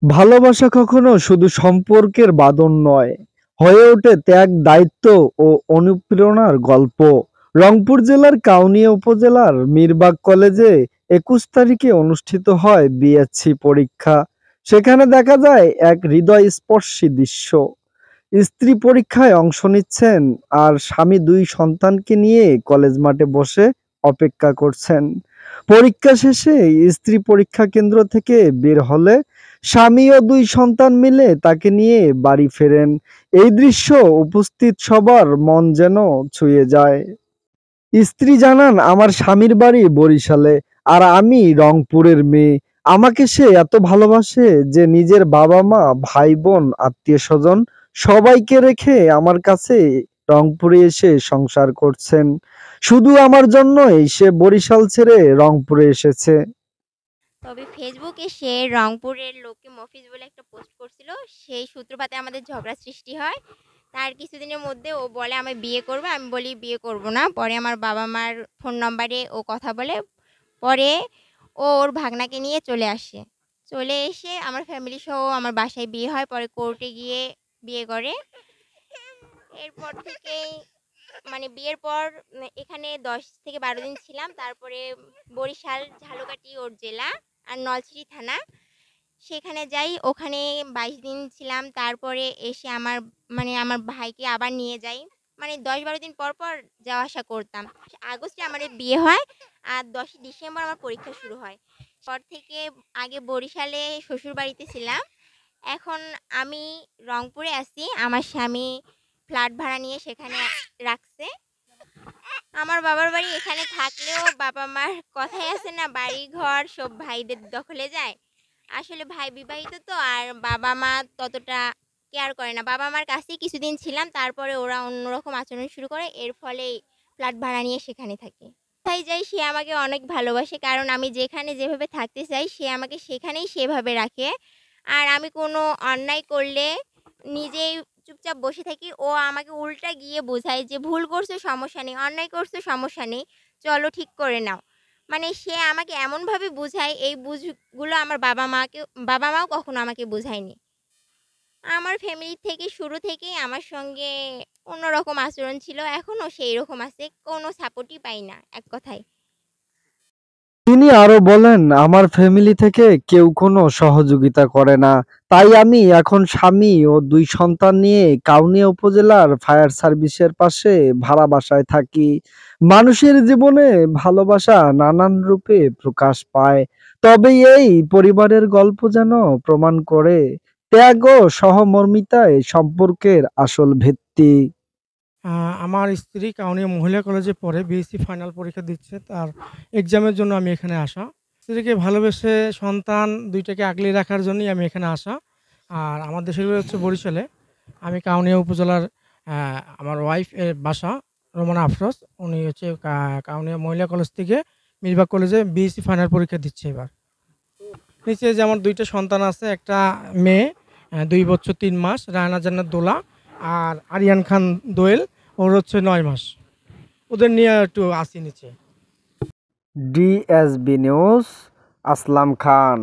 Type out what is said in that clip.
ভালোবাসা কখনো শুধু সম্পর্কের বাঁধন নয়, হয়ে ওঠে ত্যাগ, দায়িত্ব ও অনুপ্রেরণার গল্প। রংপুর জেলার কাউনিয়া উপজেলার মিরবাগ কলেজে ২১ তারিখে অনুষ্ঠিত হয় বিএসসি পরীক্ষা। সেখানে দেখা যায় এক হৃদয়স্পর্শী দৃশ্য। স্ত্রী পরীক্ষায় অংশ নিচ্ছেন আর স্বামী ২ সন্তানকে নিয়ে কলেজ মাঠে বসে অপেক্ষা করছেন। পরীক্ষা শেষে স্ত্রী পরীক্ষা কেন্দ্র থেকে বের হলে স্বামী ও ২ সন্তান মিলে তাকে নিয়ে বাড়ি ফেরেন। এই দৃশ্য উপস্থিত সবার মন যেন ছুঁয়ে যায়। স্ত্রী জানান, আমার স্বামীর বাড়ি বরিশালে আর আমি রংপুরের মেয়ে। আমাকে সে এত ভালোবাসে যে নিজের বাবা-মা, ভাই-বোন, আত্মীয়স্বজন সবাইকে রেখে আমার কাছে রংপুরে এসে সংসার করছেন। শুধু আমার জন্যই সে বরিশাল ছেড়ে রংপুরে এসেছে। তবে ফেসবুকে সে রংপুরের লোকে মফিজ বলে একটা পোস্ট করছিল। সেই সূত্রপাতে আমাদের ঝগড়া সৃষ্টি হয়। তার কিছুদিনের মধ্যে ও বলে আমায় বিয়ে করবে। আমি বলি বিয়ে করব না। পরে আমার বাবা-মার ফোন নম্বরে ও কথা বলে। পরে ও ওর ভাগনাকে নিয়ে চলে আসে। চলে এসে আমার ফ্যামিলি সহ আমার বাসায় বিয়ে হয়। পরে কোর্টে গিয়ে বিয়ে করে। এরপর থেকেই মানে বিয়ের পর এখানে ১০ থেকে ১২ দিন ছিলাম। তারপরে বরিশাল ঝালকাঠি ওর জেলা আর নলছিটি থানা। সেখানে যাই। ওখানে ২২ দিন ছিলাম। তারপরে এসে আমার ভাইকে আবার নিয়ে যাই। মানে ১০-১২ দিন পর, পর যাওয়া আসা করতাম। আগস্টে আমাদের বিয়ে হয় আর ১০ই ডিসেম্বর আমার পরীক্ষা শুরু হয়। পর থেকে আগে বরিশালে শ্বশুরবাড়িতে ছিলাম। এখন আমি রংপুরে আছি। আমার স্বামী ফ্ল্যাট ভাড়া নিয়ে সেখানে রাখছে। আমার বাবার বাড়ি এখানে থাকলেও বাবা-মার কথাই আছে না, বাড়ি-ঘর সব ভাইদের দখলে যায়। আসলে ভাই বিবাহিত তো আর বাবা-মা ততটা কেয়ার করে না। বাবা-মার কাছেই কিছুদিন ছিলাম। তারপরে ওরা অন্যরকম আচরণ শুরু করে। এর ফলেই ফ্ল্যাট ভাড়া নিয়ে সেখানে থাকি। কোথায় যাই সে আমাকে অনেক ভালোবাসে। কারণ আমি যেখানে যেভাবে থাকতে চাই সে আমাকে সেখানেই সেভাবে রাখে। আর আমি কোনো অন্যায় করলে নিজেই চুপচাপ বসে থাকি। ও আমাকে উল্টা গিয়ে বোঝায় যে, "ভুল করছো সমস্যা নেই, অন্যায় করছো সমস্যা নেই। চলো ঠিক করে নাও।" মানে সে আমাকে এমনভাবে বোঝায় এই বুঝগুলো আমার বাবা-মাও কখনো আমাকে বোঝায়নি। আমার ফ্যামিলি থেকে শুরু থেকেই আমার সঙ্গে অন্যরকম আচরণ ছিল। এখনো সেই রকম আছে। কোনো সাপোর্টই পাই না এক কথায়। তিনি আরো বলেন, আমার ফ্যামিলি থেকে কেউ কোনো সহযোগিতা করে না। তাই আমি এখন স্বামী ও ২ সন্তান নিয়ে কাউনিয়া উপজেলার ফায়ার সার্ভিসের পাশে ভাড়া বাসায় থাকি। মানুষের জীবনে ভালোবাসা নানান রূপে প্রকাশ পায়। তবে এই পরিবারের গল্প যেন প্রমাণ করে ত্যাগ ও সহমর্মিতায় সম্পর্কের আসল ভিত্তি। আ আমার স্ত্রী কাউনিয়া মহিলা কলেজে পড়ে। বিএসসি ফাইনাল পরীক্ষা দিচ্ছে। তার এক্সামের জন্য আমি এখানে আসা। স্ত্রীকে ভালোবেসে সন্তান ২ টাকে আগলে রাখার জন্যই আমি এখানে আসা। আর আমার দেশের বাড়ি হচ্ছে বরিশালে। আমি কাউনিয়া উপজেলার আ আমার ওয়াইফ এর বাসা রোমানা আফরোজ। উনি হচ্ছে কাউনিয়া মহিলা কলেজ থেকে মিরবাগ কলেজে বিএসসি ফাইনাল পরীক্ষা দিচ্ছে এবার। নিচে যে আমার ২ টা সন্তান আছে। একটা মেয়ে ২ বছর ৩ মাস রায়না জান্নাত দোলা আর আরিয়ান খান দোয়েল ওর হচ্ছে ৯ মাস। ওদের নিয়ে একটু আছি নিচে। ডিএসবি নিউজ, আসলাম খান।